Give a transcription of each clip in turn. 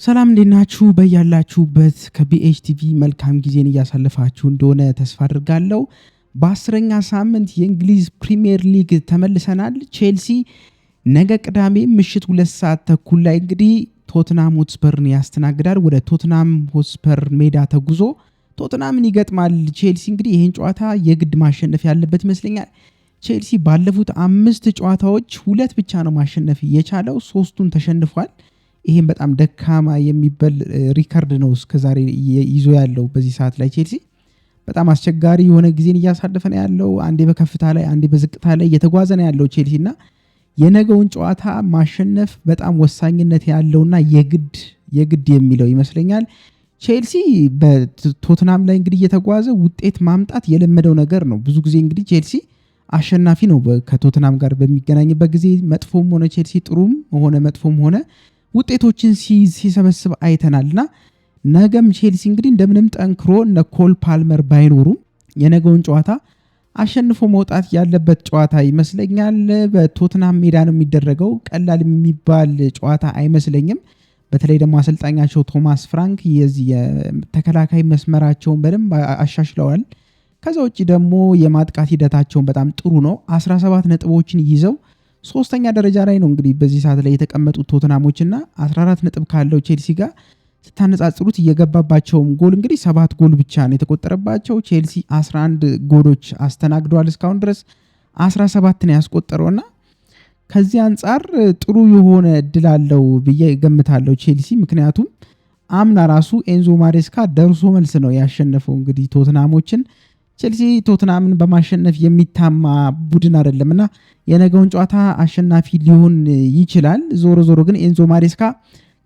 ሰላም እንዴት ናችሁ? በያላችሁበት ከቢኤችቲቪ መልካም ጊዜን እያሳለፋችሁ እንደሆነ ተስፋ አድርጋለሁ። በ10ኛ ሳምንት የእንግሊዝ ፕሪሚየር ሊግ ተመልሰናል። ቼልሲ ነገ ቅዳሜ ምሽት 2 ሰዓት ተኩል ላይ እንግዲህ ቶትናም ሆትስፐርን ያስተናግዳል። ወደ ቶትናም ሆትስፐር ሜዳ ተጉዞ ቶትናምን ይገጥማል። ቼልሲ እንግዲህ ይህን ጨዋታ የግድ ማሸነፍ ያለበት ይመስለኛል። ቼልሲ ባለፉት 5 ጨዋታዎች 2 ብቻ ነው ማሸነፍ የቻለው፣ 3ቱን ተሸንፏል። ይሄም በጣም ደካማ የሚባል ሪከርድ ነው እስከዛሬ ይዞ ያለው። በዚህ ሰዓት ላይ ቼልሲ በጣም አስቸጋሪ የሆነ ጊዜን እያሳለፈ ነው ያለው። አንዴ በከፍታ ላይ አንዴ በዝቅታ ላይ እየተጓዘ ነው ያለው ቼልሲ እና የነገውን ጨዋታ ማሸነፍ በጣም ወሳኝነት ያለውና የግድ የሚለው ይመስለኛል። ቼልሲ በቶትናም ላይ እንግዲህ እየተጓዘ ውጤት ማምጣት የለመደው ነገር ነው። ብዙ ጊዜ እንግዲህ ቼልሲ አሸናፊ ነው ከቶትናም ጋር በሚገናኝበት ጊዜ። መጥፎም ሆነ ቼልሲ ጥሩም ሆነ መጥፎም ሆነ ውጤቶችን ሲሰበስብ አይተናልና ነገም ቼልሲ እንግዲህ እንደምንም ጠንክሮ እነ ኮል ፓልመር ባይኖሩም የነገውን ጨዋታ አሸንፎ መውጣት ያለበት ጨዋታ ይመስለኛል። በቶትናም ሜዳ ነው የሚደረገው። ቀላል የሚባል ጨዋታ አይመስለኝም። በተለይ ደግሞ አሰልጣኛቸው ቶማስ ፍራንክ የዚህ የተከላካይ መስመራቸውን በደንብ አሻሽለዋል። ከዛ ውጭ ደግሞ የማጥቃት ሂደታቸውን በጣም ጥሩ ነው። 17 ነጥቦችን ይዘው 3ኛ ደረጃ ላይ ነው እንግዲህ በዚህ ሰዓት ላይ የተቀመጡት ቶትናሞችና 14 ነጥብ ካለው ቼልሲ ጋር ስታነጻጽሩት እየገባባቸውም ጎል እንግዲህ 7 ጎል ብቻ ነው የተቆጠረባቸው። ቼልሲ 11 ጎሎች አስተናግደዋል። እስካሁን ድረስ 17 ነው ያስቆጠረውና ከዚህ አንጻር ጥሩ የሆነ እድል አለው ብዬ ገምታለሁ ቼልሲ። ምክንያቱም አምና ራሱ ኤንዞ ማሬስካ ደርሶ መልስ ነው ያሸነፈው እንግዲህ ቶትናሞችን። ቼልሲ ቶትናምን በማሸነፍ የሚታማ ቡድን አይደለምና የነገውን ጨዋታ አሸናፊ ሊሆን ይችላል። ዞሮ ዞሮ ግን ኤንዞ ማሬስካ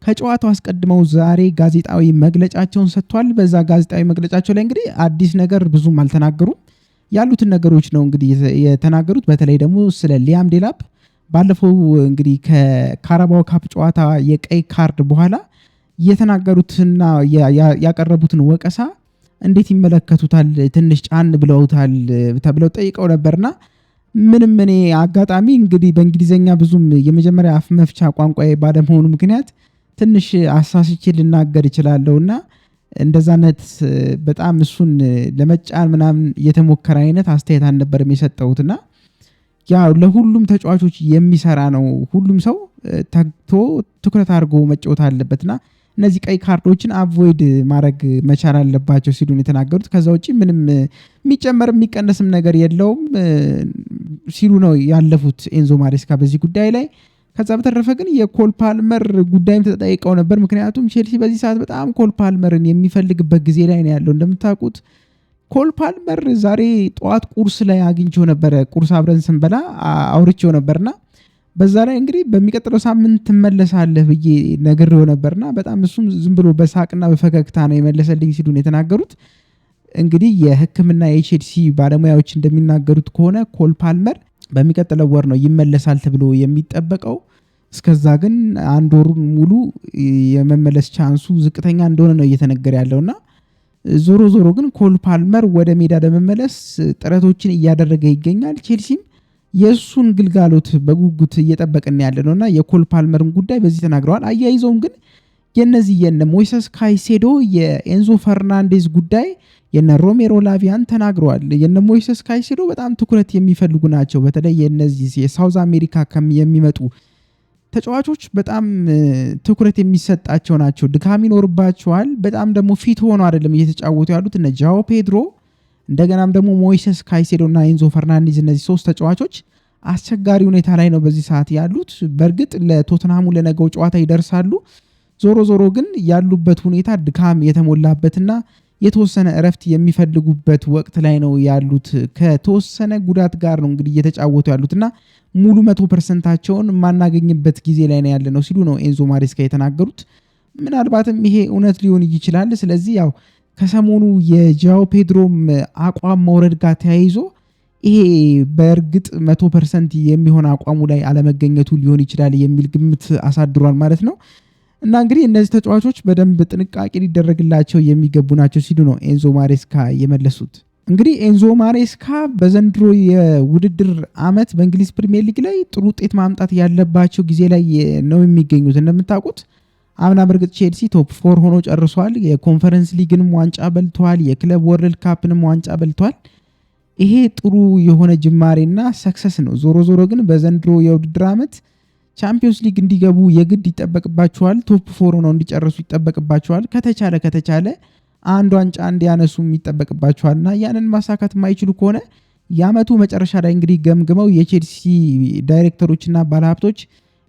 ከጨዋታው አስቀድመው ዛሬ ጋዜጣዊ መግለጫቸውን ሰጥቷል። በዛ ጋዜጣዊ መግለጫቸው ላይ እንግዲህ አዲስ ነገር ብዙም አልተናገሩም። ያሉትን ነገሮች ነው እንግዲህ የተናገሩት። በተለይ ደግሞ ስለ ሊያም ዴላፕ ባለፈው እንግዲህ ከካራባው ካፕ ጨዋታ የቀይ ካርድ በኋላ የተናገሩትና ያቀረቡትን ወቀሳ እንዴት ይመለከቱታል? ትንሽ ጫን ብለውታል ተብለው ጠይቀው ነበርና ምንም እኔ አጋጣሚ እንግዲህ በእንግሊዘኛ ብዙም የመጀመሪያ አፍ መፍቻ ቋንቋዬ ባለመሆኑ ምክንያት ትንሽ አሳስቼ ልናገር እችላለሁና እንደዛነት በጣም እሱን ለመጫን ምናምን የተሞከረ አይነት አስተያየት አልነበረም የሰጠሁትና ያው ለሁሉም ተጫዋቾች የሚሰራ ነው። ሁሉም ሰው ተግቶ ትኩረት አድርጎ መጫወት አለበትና እነዚህ ቀይ ካርዶችን አቮይድ ማድረግ መቻል አለባቸው ሲሉን የተናገሩት። ከዛ ውጪ ምንም የሚጨመር የሚቀነስም ነገር የለውም ሲሉ ነው ያለፉት ኤንዞ ማሬስካ በዚህ ጉዳይ ላይ። ከዛ በተረፈ ግን የኮል ፓልመር ጉዳይም ተጠይቀው ነበር። ምክንያቱም ቼልሲ በዚህ ሰዓት በጣም ኮል ፓልመርን የሚፈልግበት ጊዜ ላይ ነው ያለው። እንደምታውቁት ኮል ፓልመር ዛሬ ጠዋት ቁርስ ላይ አግኝቼው ነበረ። ቁርስ አብረን ስንበላ አውርቼው ነበርና በዛ ላይ እንግዲህ በሚቀጥለው ሳምንት ትመለሳለህ ብዬ ነግሬው ነበርና በጣም እሱም ዝም ብሎ በሳቅና በፈገግታ ነው የመለሰልኝ ሲሉን የተናገሩት። እንግዲህ የሕክምና የቼልሲ ባለሙያዎች እንደሚናገሩት ከሆነ ኮል ፓልመር በሚቀጥለው ወር ነው ይመለሳል ተብሎ የሚጠበቀው። እስከዛ ግን 1 ወሩን ሙሉ የመመለስ ቻንሱ ዝቅተኛ እንደሆነ ነው እየተነገረ ያለውና ዞሮ ግን ኮል ፓልመር ወደ ሜዳ ለመመለስ ጥረቶችን እያደረገ ይገኛል። ቼልሲም የእሱን ግልጋሎት በጉጉት እየጠበቅን ያለ ነውና የኮል ፓልመርን ጉዳይ በዚህ ተናግረዋል። አያይዘውም ግን የነዚህ የነ ሞይሰስ ካይሴዶ የኤንዞ ፈርናንዴዝ ጉዳይ የነ ሮሜሮ ላቪያን ተናግረዋል። የነ ሞይሰስ ካይሴዶ በጣም ትኩረት የሚፈልጉ ናቸው። በተለይ የነዚህ የሳውዝ አሜሪካ የሚመጡ ተጫዋቾች በጣም ትኩረት የሚሰጣቸው ናቸው። ድካም ይኖርባቸዋል። በጣም ደግሞ ፊት ሆኖ አይደለም እየተጫወቱ ያሉት እነ ጃኦ ፔድሮ እንደገናም ደግሞ ሞይሰስ ካይሴዶ እና ኤንዞ ፈርናንዴዝ እነዚህ 3 ተጫዋቾች አስቸጋሪ ሁኔታ ላይ ነው በዚህ ሰዓት ያሉት። በእርግጥ ለቶትናሙ ለነገው ጨዋታ ይደርሳሉ። ዞሮ ግን ያሉበት ሁኔታ ድካም የተሞላበትና የተወሰነ እረፍት የሚፈልጉበት ወቅት ላይ ነው ያሉት። ከተወሰነ ጉዳት ጋር ነው እንግዲህ እየተጫወቱ ያሉትና ሙሉ 100%ቸውን የማናገኝበት ጊዜ ላይ ነው ያለ ነው ሲሉ ነው ኤንዞ ማሬስካ የተናገሩት። ምናልባትም ይሄ እውነት ሊሆን ይችላል። ስለዚህ ያው ከሰሞኑ የጃኦ ፔድሮም አቋም መውረድ ጋር ተያይዞ ይሄ በእርግጥ 100% የሚሆን አቋሙ ላይ አለመገኘቱ ሊሆን ይችላል የሚል ግምት አሳድሯል ማለት ነው። እና እንግዲህ እነዚህ ተጫዋቾች በደንብ ጥንቃቄ ሊደረግላቸው የሚገቡ ናቸው ሲሉ ነው ኤንዞ ማሬስካ የመለሱት። እንግዲህ ኤንዞ ማሬስካ በዘንድሮ የውድድር ዓመት በእንግሊዝ ፕሪሚየር ሊግ ላይ ጥሩ ውጤት ማምጣት ያለባቸው ጊዜ ላይ ነው የሚገኙት። እንደምታውቁት አምና በርግጥ ቼልሲ ቶፕ 4 ሆኖ ጨርሷል። የኮንፈረንስ ሊግንም ዋንጫ በልቷል። የክለብ ወርልድ ካፕንም ዋንጫ በልቷል። ይሄ ጥሩ የሆነ ጅማሬና ሰክሰስ ነው። ዞሮ ዞሮ ግን በዘንድሮ የውድድር ዓመት ቻምፒዮንስ ሊግ እንዲገቡ የግድ ይጠበቅባቸዋል። ቶፕ 4 ሆነው እንዲጨርሱ ይጠበቅባቸዋል። ከተቻለ አንድ ዋንጫ እንዲያነሱም ይጠበቅባቸዋልና ያንን ማሳካት የማይችሉ ከሆነ የዓመቱ መጨረሻ ላይ እንግዲህ ገምግመው የቼልሲ ዳይሬክተሮችና ባለሀብቶች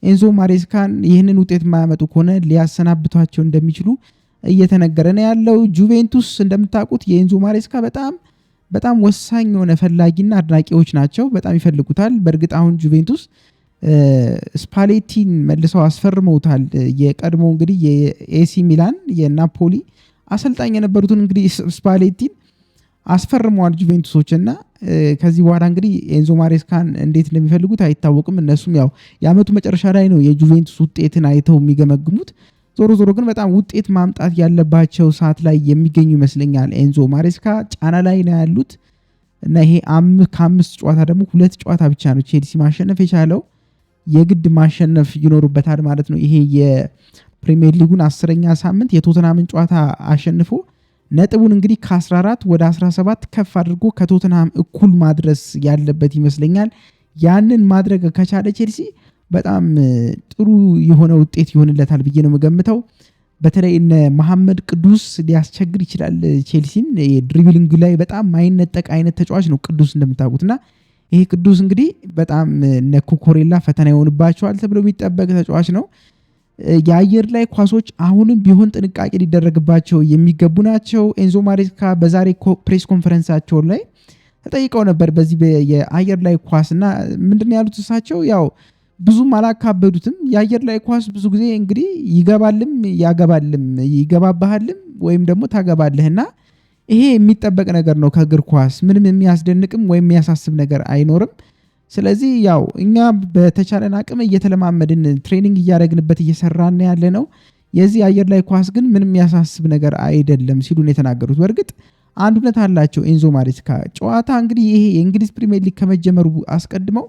ኤንዞ ማሬስካን ይህንን ውጤት የማያመጡ ከሆነ ሊያሰናብቷቸው እንደሚችሉ እየተነገረ ነው ያለው። ጁቬንቱስ እንደምታውቁት የኤንዞ ማሬስካ በጣም ወሳኝ የሆነ ፈላጊና አድናቂዎች ናቸው። በጣም ይፈልጉታል። በእርግጥ አሁን ጁቬንቱስ ስፓሌቲን መልሰው አስፈርመውታል። የቀድሞ እንግዲህ የኤሲ ሚላን የናፖሊ አሰልጣኝ የነበሩትን እንግዲህ ስፓሌቲን አስፈርመዋል ጁቬንቱሶች እና ከዚህ በኋላ እንግዲህ ኤንዞ ማሬስካን እንዴት እንደሚፈልጉት አይታወቅም። እነሱም ያው የዓመቱ መጨረሻ ላይ ነው የጁቬንቱስ ውጤትን አይተው የሚገመግሙት። ዞሮ ዞሮ ግን በጣም ውጤት ማምጣት ያለባቸው ሰዓት ላይ የሚገኙ ይመስለኛል። ኤንዞ ማሬስካ ጫና ላይ ነው ያሉት እና ይሄ ከ5 ጨዋታ ደግሞ 2 ጨዋታ ብቻ ነው ቼልሲ ማሸነፍ የቻለው። የግድ ማሸነፍ ይኖሩበታል ማለት ነው። ይሄ የፕሪሚየር ሊጉን 10ኛ ሳምንት የቶተንሃምን ጨዋታ አሸንፎ ነጥቡን እንግዲህ ከ14 ወደ 17 ከፍ አድርጎ ከቶተንሃም እኩል ማድረስ ያለበት ይመስለኛል። ያንን ማድረግ ከቻለ ቼልሲ በጣም ጥሩ የሆነ ውጤት ይሆንለታል ብዬ ነው የምገምተው። በተለይ እነ መሐመድ ቅዱስ ሊያስቸግር ይችላል ቼልሲን። የድሪብሊንግ ላይ በጣም ማይነጠቅ አይነት ተጫዋች ነው ቅዱስ እንደምታውቁትና ይሄ ቅዱስ እንግዲህ በጣም እነ ኮኮሬላ ፈተና ይሆንባቸዋል ተብሎ የሚጠበቅ ተጫዋች ነው። የአየር ላይ ኳሶች አሁንም ቢሆን ጥንቃቄ ሊደረግባቸው የሚገቡ ናቸው። ኤንዞ ማሬስካ በዛሬ ፕሬስ ኮንፈረንሳቸው ላይ ተጠይቀው ነበር በዚህ የአየር ላይ ኳስና ምንድነው ያሉት እሳቸው ያው ብዙም አላካበዱትም። የአየር ላይ ኳስ ብዙ ጊዜ እንግዲህ ይገባልም ያገባልም ይገባባሃልም ወይም ደግሞ ታገባለህና ይሄ የሚጠበቅ ነገር ነው። ከእግር ኳስ ምንም የሚያስደንቅም ወይም የሚያሳስብ ነገር አይኖርም። ስለዚህ ያው እኛ በተቻለን አቅም እየተለማመድን ትሬኒንግ እያደረግንበት እየሰራን ያለ ነው። የዚህ አየር ላይ ኳስ ግን ምንም የሚያሳስብ ነገር አይደለም ሲሉ ነው የተናገሩት። በእርግጥ አንዱነት አላቸው ኤንዞ ማሬስካ። ጨዋታ እንግዲህ ይሄ የእንግሊዝ ፕሪሚየር ሊግ ከመጀመሩ አስቀድመው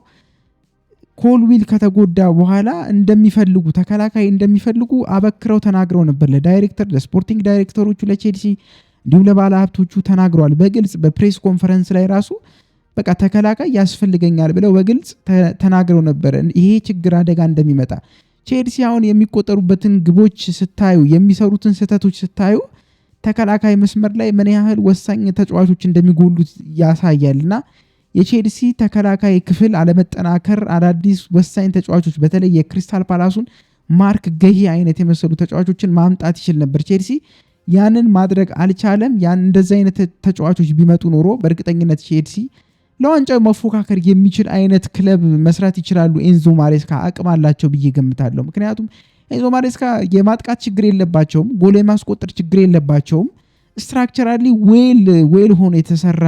ኮልዊል ከተጎዳ በኋላ እንደሚፈልጉ ተከላካይ እንደሚፈልጉ አበክረው ተናግረው ነበር ለስፖርቲንግ ዳይሬክተሮቹ ለቼልሲ እንዲሁም ለባለ ሀብቶቹ ተናግረዋል። በግልጽ በፕሬስ ኮንፈረንስ ላይ ራሱ በቃ ተከላካይ ያስፈልገኛል ብለው በግልጽ ተናግረው ነበር። ይሄ ችግር አደጋ እንደሚመጣ ቼልሲ አሁን የሚቆጠሩበትን ግቦች ስታዩ፣ የሚሰሩትን ስህተቶች ስታዩ ተከላካይ መስመር ላይ ምን ያህል ወሳኝ ተጫዋቾች እንደሚጎሉት ያሳያልና የቼልሲ ተከላካይ ክፍል አለመጠናከር አዳዲስ ወሳኝ ተጫዋቾች በተለይ የክሪስታል ፓላሱን ማርክ ገሂ አይነት የመሰሉ ተጫዋቾችን ማምጣት ይችል ነበር። ቼልሲ ያንን ማድረግ አልቻለም። እንደዚህ አይነት ተጫዋቾች ቢመጡ ኖሮ በእርግጠኝነት ቼልሲ ለዋንጫው መፎካከር የሚችል አይነት ክለብ መስራት ይችላሉ። ኤንዞ ማሬስካ አቅም አላቸው ብዬ ገምታለሁ። ምክንያቱም ኤንዞ ማሬስካ የማጥቃት ችግር የለባቸውም፣ ጎል የማስቆጠር ችግር የለባቸውም። ስትራክቸራሊ ዌል ሆኖ የተሰራ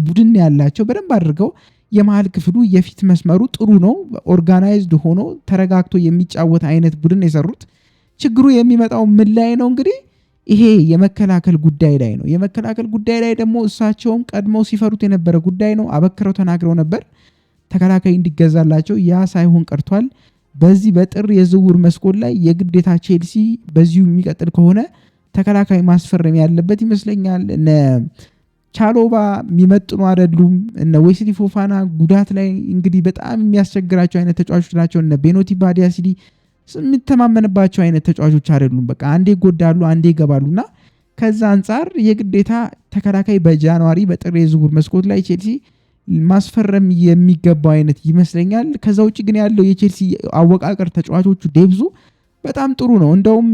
ቡድን ያላቸው በደንብ አድርገው የመሃል ክፍሉ የፊት መስመሩ ጥሩ ነው። ኦርጋናይዝድ ሆኖ ተረጋግቶ የሚጫወት አይነት ቡድን የሰሩት። ችግሩ የሚመጣው ምን ላይ ነው? እንግዲህ ይሄ የመከላከል ጉዳይ ላይ ነው። የመከላከል ጉዳይ ላይ ደግሞ እሳቸውም ቀድመው ሲፈሩት የነበረ ጉዳይ ነው። አበክረው ተናግረው ነበር ተከላካይ እንዲገዛላቸው። ያ ሳይሆን ቀርቷል። በዚህ በጥር የዝውውር መስኮት ላይ የግዴታ ቼልሲ በዚሁ የሚቀጥል ከሆነ ተከላካይ ማስፈረም ያለበት ይመስለኛል። እነ ቻሎባ የሚመጥኑ አይደሉም። እነ ዌስሊ ፎፋና ጉዳት ላይ እንግዲህ በጣም የሚያስቸግራቸው አይነት ተጫዋቾች ናቸው። እነ ቤኖቲ ባዲያሲሊ የሚተማመንባቸው አይነት ተጫዋቾች አይደሉም። በቃ አንዴ ይጎዳሉ፣ አንዴ ይገባሉና ከዛ አንጻር የግዴታ ተከላካይ በጃንዋሪ በጥር የዝውውር መስኮት ላይ ቼልሲ ማስፈረም የሚገባው አይነት ይመስለኛል። ከዛ ውጭ ግን ያለው የቼልሲ አወቃቀር ተጫዋቾቹ ዴብዙ በጣም ጥሩ ነው። እንደውም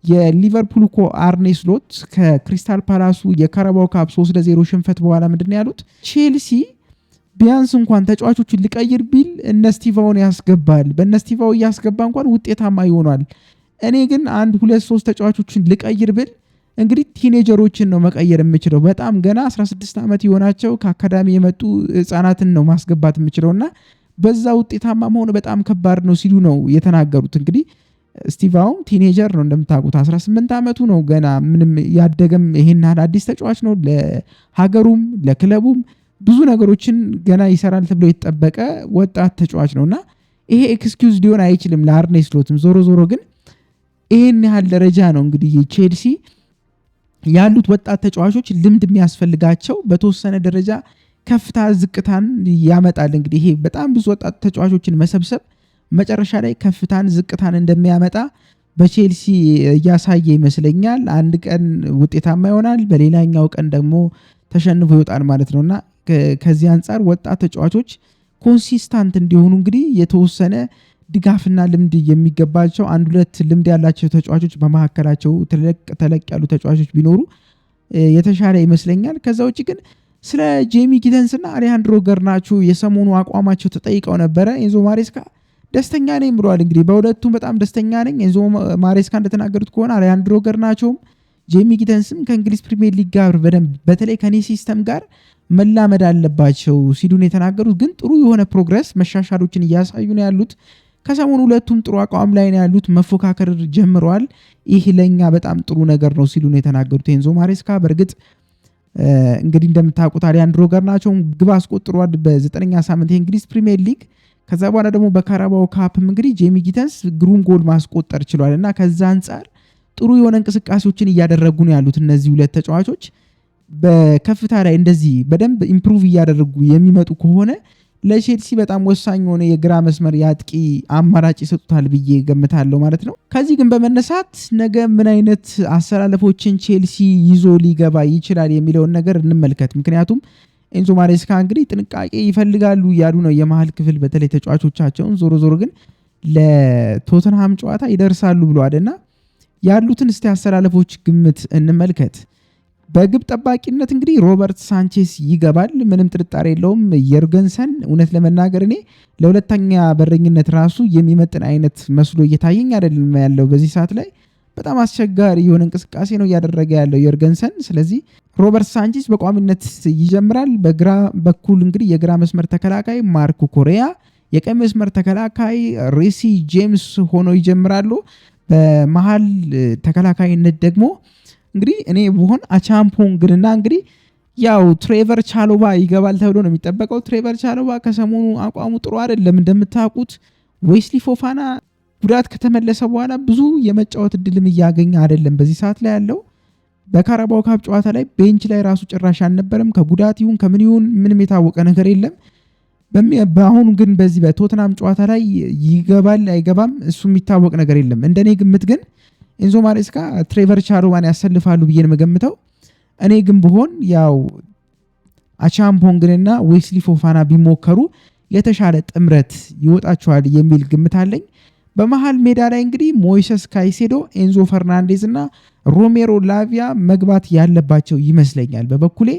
የሊቨርፑል እኮ አርኔ ስሎት ከክሪስታል ፓላሱ የካራባው ካፕ 3-0 ሽንፈት በኋላ ምንድን ያሉት ቼልሲ ቢያንስ እንኳን ተጫዋቾችን ሊቀይር ቢል እነ ስቲቫውን ያስገባል። በእነ ስቲቫው እያስገባ እንኳን ውጤታማ ይሆናል። እኔ ግን 1-2-3 ተጫዋቾችን ልቀይር ብል እንግዲህ ቲኔጀሮችን ነው መቀየር የምችለው። በጣም ገና 16 ዓመት የሆናቸው ከአካዳሚ የመጡ ህፃናትን ነው ማስገባት የምችለውና በዛ ውጤታማ መሆን በጣም ከባድ ነው ሲሉ ነው የተናገሩት። እንግዲህ ስቲቫው ቲኔጀር ነው እንደምታውቁት 18 ዓመቱ ነው ገና ምንም ያደገም ይሄን አዲስ ተጫዋች ነው። ለሀገሩም ለክለቡም ብዙ ነገሮችን ገና ይሰራል ተብሎ የተጠበቀ ወጣት ተጫዋች ነውና ይሄ ኤክስኪውዝ ሊሆን አይችልም ለአርኔ ስሎትም። ዞሮ ዞሮ ግን ይሄን ያህል ደረጃ ነው እንግዲህ ቼልሲ ያሉት ወጣት ተጫዋቾች ልምድ የሚያስፈልጋቸው በተወሰነ ደረጃ ከፍታ ዝቅታን ያመጣል። እንግዲህ ይሄ በጣም ብዙ ወጣት ተጫዋቾችን መሰብሰብ መጨረሻ ላይ ከፍታን ዝቅታን እንደሚያመጣ በቼልሲ እያሳየ ይመስለኛል። አንድ ቀን ውጤታማ ይሆናል፣ በሌላኛው ቀን ደግሞ ተሸንፎ ይወጣል ማለት ነውና ከዚህ አንጻር ወጣት ተጫዋቾች ኮንሲስታንት እንዲሆኑ እንግዲህ የተወሰነ ድጋፍና ልምድ የሚገባቸው አንድ ሁለት ልምድ ያላቸው ተጫዋቾች በመካከላቸው ተለቅ ያሉ ተጫዋቾች ቢኖሩ የተሻለ ይመስለኛል። ከዛ ውጭ ግን ስለ ጄሚ ጊተንስ እና አሌሃንድሮ ገርናቾ የሰሞኑ አቋማቸው ተጠይቀው ነበረ። ኤንዞ ማሬስካ ደስተኛ ነኝ ብለዋል። እንግዲህ በሁለቱም በጣም ደስተኛ ነኝ። ኤንዞ ማሬስካ እንደተናገሩት ከሆነ አሌሃንድሮ ገርናቾም ጄሚ ጊተንስም ከእንግሊዝ ፕሪሚየር ሊግ ጋር በደንብ በተለይ ከኔ ሲስተም ጋር መላመድ አለባቸው ሲሉን የተናገሩት። ግን ጥሩ የሆነ ፕሮግረስ መሻሻሎችን እያሳዩ ነው ያሉት። ከሰሞኑ ሁለቱም ጥሩ አቋም ላይ ነው ያሉት፣ መፎካከር ጀምረዋል። ይህ ለኛ በጣም ጥሩ ነገር ነው ሲሉ ነው የተናገሩት ኤንዞ ማሬስካ። በእርግጥ እንግዲህ እንደምታውቁት አሌሃንድሮ ገርናቾም ግብ አስቆጥሯል በ9ኛ ሳምንት የእንግሊዝ ፕሪሚየር ሊግ። ከዛ በኋላ ደግሞ በካራባኦ ካፕም እንግዲህ ጄሚ ጊተንስ ግሩም ጎል ማስቆጠር ችሏል እና ከዛ አንጻር ጥሩ የሆነ እንቅስቃሴዎችን እያደረጉ ነው ያሉት እነዚህ ሁለት ተጫዋቾች። በከፍታ ላይ እንደዚህ በደንብ ኢምፕሩቭ እያደረጉ የሚመጡ ከሆነ ለቼልሲ በጣም ወሳኝ የሆነ የግራ መስመር የአጥቂ አማራጭ ይሰጡታል ብዬ ገምታለሁ ማለት ነው። ከዚህ ግን በመነሳት ነገ ምን አይነት አሰላለፎችን ቼልሲ ይዞ ሊገባ ይችላል የሚለውን ነገር እንመልከት። ምክንያቱም ኤንዞ ማሬስካ እንግዲህ ጥንቃቄ ይፈልጋሉ ያሉ ነው የመሀል ክፍል በተለይ ተጫዋቾቻቸውን። ዞሮ ዞሮ ግን ለቶተንሃም ጨዋታ ይደርሳሉ ብለዋልና ያሉትን እስቲ አሰላለፎች ግምት እንመልከት። በግብ ጠባቂነት እንግዲህ ሮበርት ሳንቼስ ይገባል፣ ምንም ጥርጣሬ የለውም። የርገንሰን እውነት ለመናገር እኔ ለሁለተኛ በረኝነት ራሱ የሚመጥን አይነት መስሎ እየታየኝ አይደለም ያለው በዚህ ሰዓት ላይ በጣም አስቸጋሪ የሆነ እንቅስቃሴ ነው እያደረገ ያለው የርገንሰን። ስለዚህ ሮበርት ሳንቼስ በቋሚነት ይጀምራል። በግራ በኩል እንግዲህ የግራ መስመር ተከላካይ ማርኮ ኮሪያ፣ የቀኝ መስመር ተከላካይ ሬሲ ጄምስ ሆኖ ይጀምራሉ። በመሃል ተከላካይነት ደግሞ እንግዲህ እኔ ብሆን አቻምፖንግንና እንግዲህ ያው ትሬቨር ቻሎባ ይገባል ተብሎ ነው የሚጠበቀው። ትሬቨር ቻሎባ ከሰሞኑ አቋሙ ጥሩ አይደለም እንደምታውቁት። ዌስሊ ፎፋና ጉዳት ከተመለሰ በኋላ ብዙ የመጫወት እድልም እያገኘ አይደለም በዚህ ሰዓት ላይ ያለው። በካራባኦ ካፕ ጨዋታ ላይ ቤንች ላይ ራሱ ጭራሽ አልነበረም። ከጉዳት ይሁን ከምን ይሁን ምንም የታወቀ ነገር የለም። በአሁኑ ግን በዚህ በቶትናም ጨዋታ ላይ ይገባል አይገባም እሱ የሚታወቅ ነገር የለም። እንደኔ ግምት ግን ኤንዞ ማሬስካ ትሬቨር ቻሎባን ያሰልፋሉ ብዬ ነው የምገምተው። እኔ ግን ብሆን ያው አቻምፖንግንና ዌስሊ ፎፋና ቢሞከሩ የተሻለ ጥምረት ይወጣቸዋል የሚል ግምት አለኝ። በመሃል ሜዳ ላይ እንግዲህ ሞይሰስ ካይሴዶ፣ ኤንዞ ፈርናንዴዝ እና ሮሜሮ ላቪያ መግባት ያለባቸው ይመስለኛል። በበኩሌ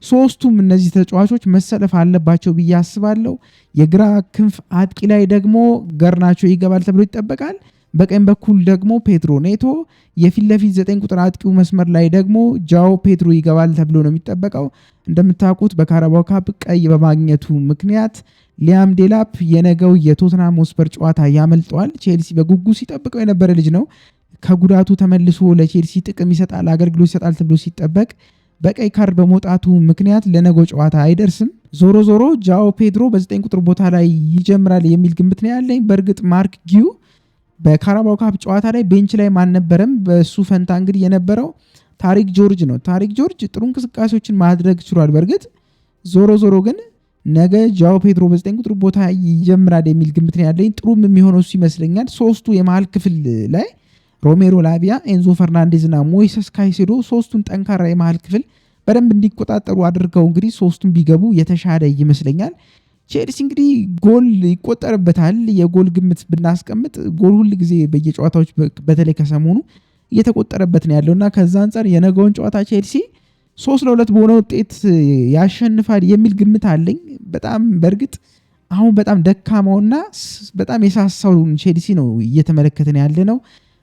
ሶስቱም እነዚህ ተጫዋቾች መሰለፍ አለባቸው ብዬ አስባለሁ። የግራ ክንፍ አጥቂ ላይ ደግሞ ገርናቾ ይገባል ተብሎ ይጠበቃል። በቀኝ በኩል ደግሞ ፔድሮ ኔቶ፣ የፊት ለፊት 9 ቁጥር አጥቂው መስመር ላይ ደግሞ ጃኦ ፔድሮ ይገባል ተብሎ ነው የሚጠበቀው። እንደምታውቁት በካራባኦ ካፕ ቀይ በማግኘቱ ምክንያት ሊያም ዴላፕ የነገው የቶትናም ሆትስፐር ጨዋታ ያመልጠዋል። ቼልሲ በጉጉ ሲጠብቀው የነበረ ልጅ ነው። ከጉዳቱ ተመልሶ ለቼልሲ ጥቅም ይሰጣል፣ አገልግሎት ይሰጣል ተብሎ ሲጠበቅ በቀይ ካርድ በመውጣቱ ምክንያት ለነገው ጨዋታ አይደርስም። ዞሮ ዞሮ ጃኦ ፔድሮ በ9 ቁጥር ቦታ ላይ ይጀምራል የሚል ግምት ነው ያለኝ። በእርግጥ ማርክ ጊዩ በካራባኦ ካፕ ጨዋታ ላይ ቤንች ላይ አልነበረም። በሱ ፈንታ እንግዲህ የነበረው ታሪክ ጆርጅ ነው። ታሪክ ጆርጅ ጥሩ እንቅስቃሴዎችን ማድረግ ችሏል። በእርግጥ ዞሮ ዞሮ ግን ነገ ጃኦ ፔድሮ በ9 ቁጥር ቦታ ይጀምራል የሚል ግምት ነው ያለኝ። ጥሩም የሚሆነው እሱ ይመስለኛል። ሶስቱ የመሃል ክፍል ላይ ሮሜሮ ላቪያ፣ ኤንዞ ፈርናንዴዝ እና ሞይሰስ ካይሴዶ ሶስቱን ጠንካራ የመሃል ክፍል በደንብ እንዲቆጣጠሩ አድርገው እንግዲህ ሶስቱን ቢገቡ የተሻለ ይመስለኛል። ቼልሲ እንግዲህ ጎል ይቆጠርበታል። የጎል ግምት ብናስቀምጥ ጎል ሁል ጊዜ በየጨዋታዎች በተለይ ከሰሞኑ እየተቆጠረበት ነው ያለውና ከዛ አንጻር የነገውን ጨዋታ ቼልሲ 3-2 በሆነ ውጤት ያሸንፋል የሚል ግምት አለኝ። በጣም በእርግጥ አሁን በጣም ደካማውና በጣም የሳሳውን ቼልሲ ነው እየተመለከትን ያለ ነው።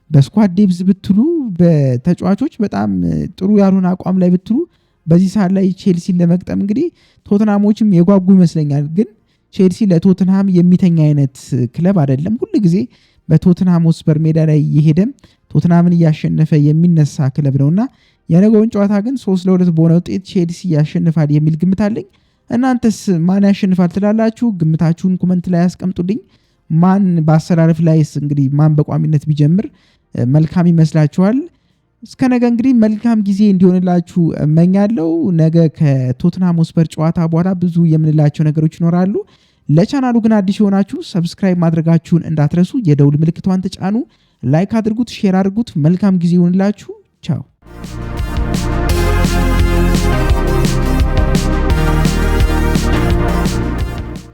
በስኳድ ዴብዝ ብትሉ በተጫዋቾች በጣም ጥሩ ያልሆነ አቋም ላይ ብትሉ በዚህ ሰዓት ላይ ቼልሲን ለመግጠም እንግዲህ ቶትናሞችም የጓጉ ይመስለኛል። ግን ቼልሲ ለቶትንሃም የሚተኛ አይነት ክለብ አይደለም። ሁል ጊዜ በቶትንሃም ሆትስፐር ሜዳ ላይ የሄደም ቶትንሃምን እያሸነፈ የሚነሳ ክለብ ነውና የነገውን ጨዋታ ግን 3-2 በሆነ ውጤት ቼልሲ ያሸንፋል የሚል ግምት አለኝ። እናንተስ ማን ያሸንፋል ትላላችሁ? ግምታችሁን ኮመንት ላይ ያስቀምጡልኝ። ማን በአሰላለፍ ላይስ እንግዲህ ማን በቋሚነት ቢጀምር መልካም ይመስላችኋል? እስከ ነገ እንግዲህ መልካም ጊዜ እንዲሆንላችሁ እመኛለሁ። ነገ ከቶትናም ሆትስፐር ጨዋታ በኋላ ብዙ የምንላቸው ነገሮች ይኖራሉ። ለቻናሉ ግን አዲስ የሆናችሁ ሰብስክራይብ ማድረጋችሁን እንዳትረሱ። የደውል ምልክቷን ተጫኑ። ላይክ አድርጉት፣ ሼር አድርጉት። መልካም ጊዜ ይሆንላችሁ። ቻው